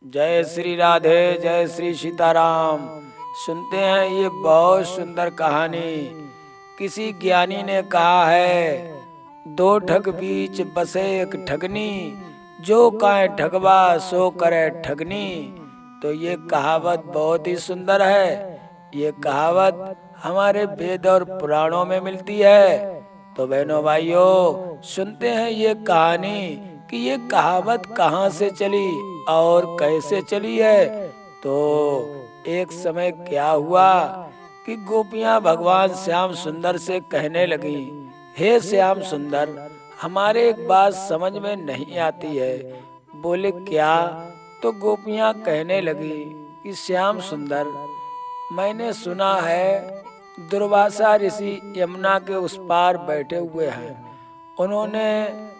जय श्री राधे, जय श्री सीताराम। सुनते हैं ये बहुत सुंदर कहानी। किसी ज्ञानी ने कहा है, दो ठग बीच बसे एक ठगनी, जो काए ठगवा सो करे ठगनी। तो ये कहावत बहुत ही सुंदर है। ये कहावत हमारे वेद और पुराणों में मिलती है। तो बहनों भाइयों, सुनते हैं ये कहानी कि ये कहावत कहाँ से चली और कैसे चली है। तो एक समय क्या हुआ कि गोपियां भगवान श्याम सुंदर से कहने लगी, हे श्याम सुंदर, हमारे एक बात समझ में नहीं आती है। बोले क्या? तो गोपियां कहने लगी कि श्याम सुंदर, मैंने सुना है दुर्वासा ऋषि यमुना के उस पार बैठे हुए हैं। उन्होंने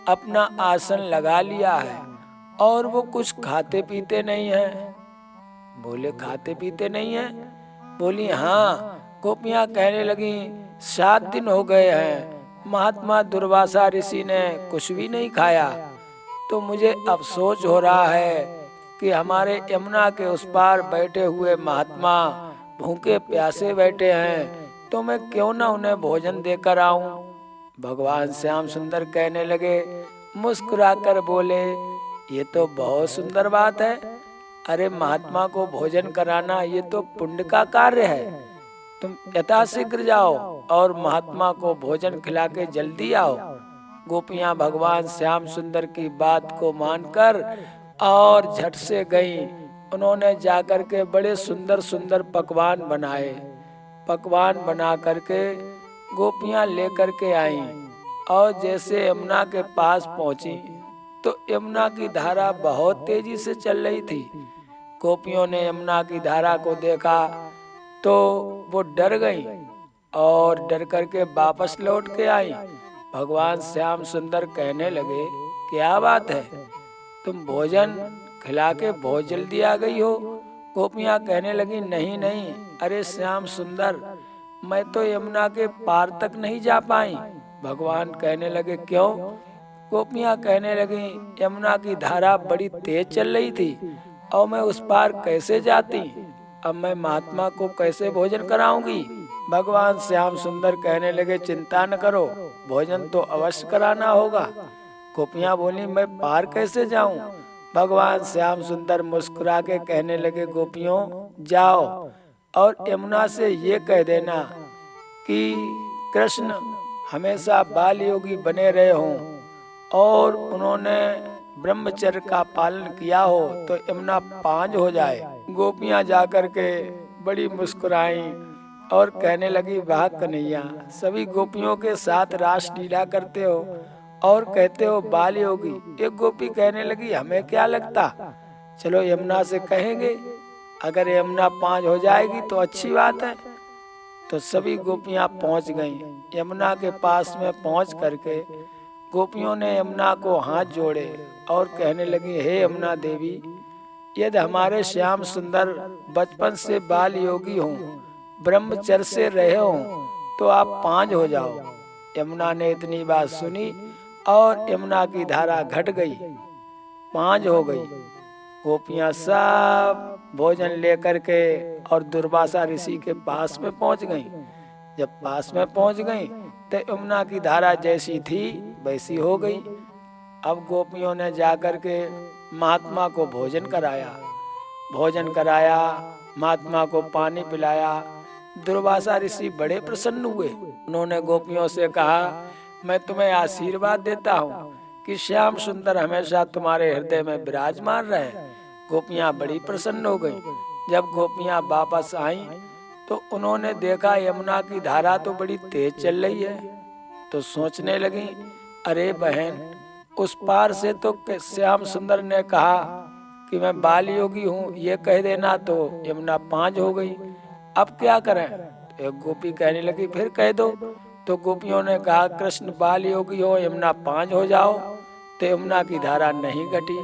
अपना आसन लगा लिया है और वो कुछ खाते पीते नहीं हैं। बोले खाते पीते नहीं हैं? बोली हाँ। गोपियां कहने लगी, 7 दिन हो गए हैं, महात्मा दुर्वासा ऋषि ने कुछ भी नहीं खाया। तो मुझे अफसोस हो रहा है कि हमारे यमुना के उस पार बैठे हुए महात्मा भूखे प्यासे बैठे हैं, तो मैं क्यों ना उन्हें भोजन देकर आऊं। भगवान श्याम सुंदर कहने लगे, मुस्कुराकर बोले, ये तो बहुत सुंदर बात है। अरे महात्मा को भोजन कराना ये तो पुण्य का कार्य है। तुम यथाशीघ्र जाओ और महात्मा को भोजन खिला के जल्दी आओ। गोपियां भगवान श्याम सुंदर की बात को मानकर और झट से गईं। उन्होंने जाकर के बड़े सुंदर सुंदर पकवान बनाए। पकवान बना करके गोपियां लेकर के आईं और जैसे यमुना के पास पहुंची तो यमुना की धारा बहुत तेजी से चल रही थी। गोपियों ने यमुना की धारा को देखा तो वो डर गईं और डर करके वापस लौट के आई। भगवान श्याम सुंदर कहने लगे, क्या बात है, तुम भोजन खिला के बहुत जल्दी आ गई हो। गोपियां कहने लगी, नहीं नहीं, अरे श्याम सुंदर, मैं तो यमुना के पार तक नहीं जा पाई। भगवान कहने लगे, क्यों? गोपियां कहने लगी, यमुना की धारा बड़ी तेज चल रही थी और मैं उस पार कैसे जाती। अब मैं महात्मा को कैसे भोजन कराऊंगी। भगवान श्याम सुंदर कहने लगे, चिंता न करो, भोजन तो अवश्य कराना होगा। गोपियां बोली, मैं पार कैसे जाऊं। भगवान श्याम सुंदर मुस्कुरा के कहने लगे, गोपियों जाओ और यमुना से ये कह देना कि कृष्ण हमेशा बाल योगी बने रहे हों और उन्होंने ब्रह्मचर्य का पालन किया हो तो यमुना पांज हो जाए। गोपियां जाकर के बड़ी मुस्कुराईं और कहने लगी, वाह कन्हैया, सभी गोपियों के साथ रास लीला करते हो और कहते हो बाल योगी। एक गोपी कहने लगी, हमें क्या लगता, चलो यमुना से कहेंगे, अगर यमुना पांच हो जाएगी तो अच्छी बात है। तो सभी गोपियां पहुंच गईं। यमुना के पास में पहुंच करके गोपियों ने यमुना को हाथ जोड़े और कहने लगी, हे यमुना देवी, यदि हमारे श्याम सुंदर बचपन से बाल योगी हों, ब्रह्मचर्य से रहे हों, तो आप पांच हो जाओ। यमुना ने इतनी बात सुनी और यमुना की धारा घट गई, पांच हो गई। गोपियां सब भोजन लेकर के और दुर्वासा ऋषि के पास में पहुंच गईं। जब पास में पहुंच गईं तो यमुना की धारा जैसी थी वैसी हो गई। अब गोपियों ने जाकर के महात्मा को भोजन कराया। भोजन कराया, महात्मा को पानी पिलाया। दुर्वासा ऋषि बड़े प्रसन्न हुए। उन्होंने गोपियों से कहा, मैं तुम्हें आशीर्वाद देता हूँ कि श्याम सुंदर हमेशा तुम्हारे हृदय में विराजमान रहे। गोपियां बड़ी प्रसन्न हो गईं। जब गोपियां वापस आईं तो उन्होंने देखा यमुना की धारा तो बड़ी तेज चल रही है। तो सोचने लगी, अरे बहन, उस पार से तो श्याम सुंदर ने कहा कि मैं बाल योगी हूँ, ये कह देना तो यमुना पांच हो गई। अब क्या करें? तो एक गोपी कहने लगी, फिर कह दो। तो गोपियों ने कहा, कृष्ण बाल योगी हो, यमुना पांच हो जाओ। तो यमुना की धारा नहीं घटी।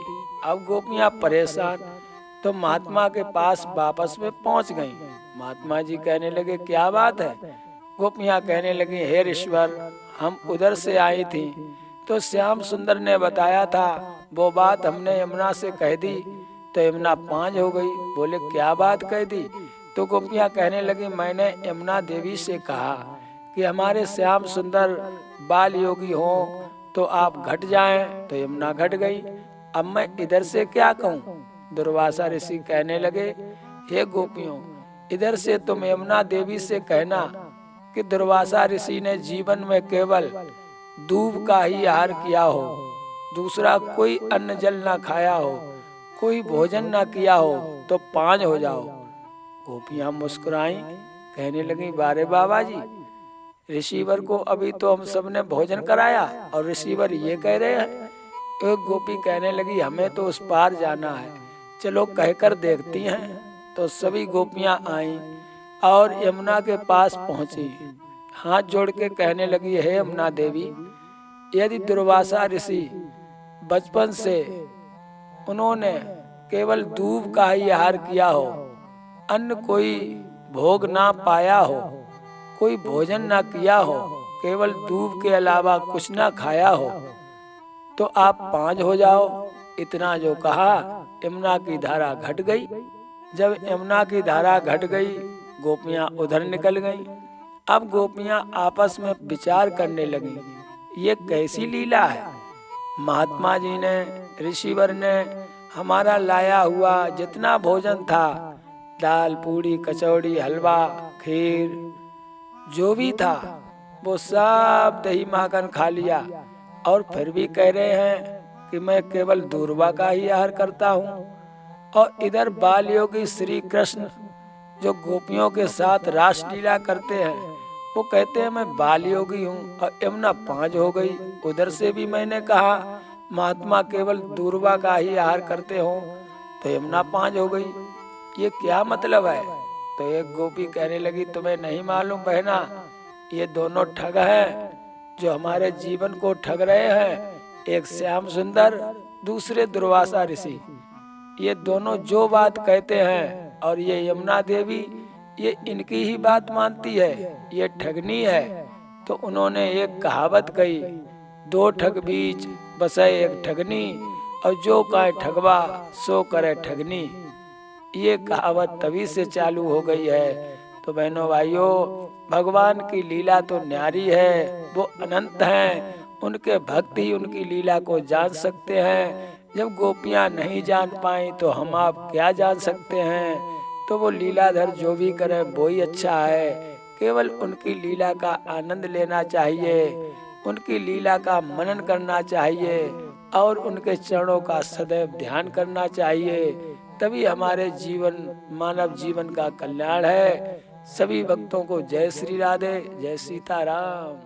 अब गोपियां परेशान। तो महात्मा के पास वापस में पहुंच गईं। महात्मा जी कहने लगे, क्या बात है? गोपियां कहने लगी, हे ईश्वर, हम उधर से आई थी तो श्याम सुंदर ने बताया था, वो बात हमने यमुना से कह दी तो यमुना 5 हो गई। बोले क्या बात कह दी? तो गोपियाँ कहने लगी मैंने यमुना देवी से कहा कि हमारे श्याम सुंदर बाल योगी हो तो आप घट जाएं, तो यमुना घट गई। अब मैं इधर से क्या कहूँ? दुर्वासा ऋषि कहने लगे हे गोपियों, इधर से तुम यमुना देवी से कहना कि दुर्वासा ऋषि ने जीवन में केवल दूब का ही आहार किया हो, दूसरा कोई अन्न जल ना खाया हो, कोई भोजन ना किया हो, तो 5 हो जाओ। गोपियां मुस्कुराई, कहने लगी बारे बाबा जी, ऋषिवर को अभी तो हम सब ने भोजन कराया और ऋषिवर ये कह रहे हैं। एक गोपी कहने लगी हमें तो उस पार जाना है, चलो कहकर देखती हैं। तो सभी गोपियां आईं और यमुना के पास पहुंची, हाथ जोड़ के कहने लगी हे यमुना देवी, यदि दुर्वासा ऋषि बचपन से उन्होंने केवल दूब का ही आहार किया हो, अन्न कोई भोग ना पाया हो, कोई भोजन ना किया हो, केवल दूब के अलावा कुछ ना खाया हो, तो आप 5 हो जाओ। इतना जो कहा यमुना की धारा घट गई। जब यमुना की धारा घट गई, गोपियां उधर निकल गईं। अब गोपियां आपस में विचार करने लगी, ये कैसी लीला है? महात्मा जी ने, ऋषिवर ने हमारा लाया हुआ जितना भोजन था, दाल पूड़ी कचौड़ी हलवा खीर जो भी था, वो सब दही माखन खा लिया और फिर भी कह रहे हैं कि मैं केवल दूर्वा का ही आहार करता हूँ। और इधर बाल योगी श्री कृष्ण जो गोपियों के साथ रासलीला करते हैं, वो कहते हैं मैं बाल योगी हूँ और यमुना 5 हो गई। उधर से भी मैंने कहा महात्मा केवल दूर्वा का ही आहार करते हो, तो यमुना 5 हो गई। ये क्या मतलब है? तो एक गोपी कहने लगी तुम्हें नहीं मालूम बहना, ये दोनों ठग हैं जो हमारे जीवन को ठग रहे हैं। एक श्याम सुंदर, दूसरे दुर्वासा ऋषि, ये दोनों जो बात कहते हैं और ये यमुना देवी ये इनकी ही बात मानती है, ये ठगनी है। तो उन्होंने एक कहावत कही, 2 ठग बीच बसे एक ठगनी, और जो कहे ठगवा सो करे ठगनी। ये कहावत तभी से चालू हो गई है। तो बहनों भाइयों, भगवान की लीला तो न्यारी है, वो अनंत हैं, उनके भक्त ही उनकी लीला को जान सकते हैं। जब गोपियां नहीं जान पाई तो हम आप क्या जान सकते हैं? तो वो लीलाधर जो भी करे वो ही अच्छा है। केवल उनकी लीला का आनंद लेना चाहिए, उनकी लीला का मनन करना चाहिए और उनके चरणों का सदैव ध्यान करना चाहिए। तभी हमारे जीवन, मानव जीवन का कल्याण है। सभी भक्तों को जय श्री राधे, जय सीताराम।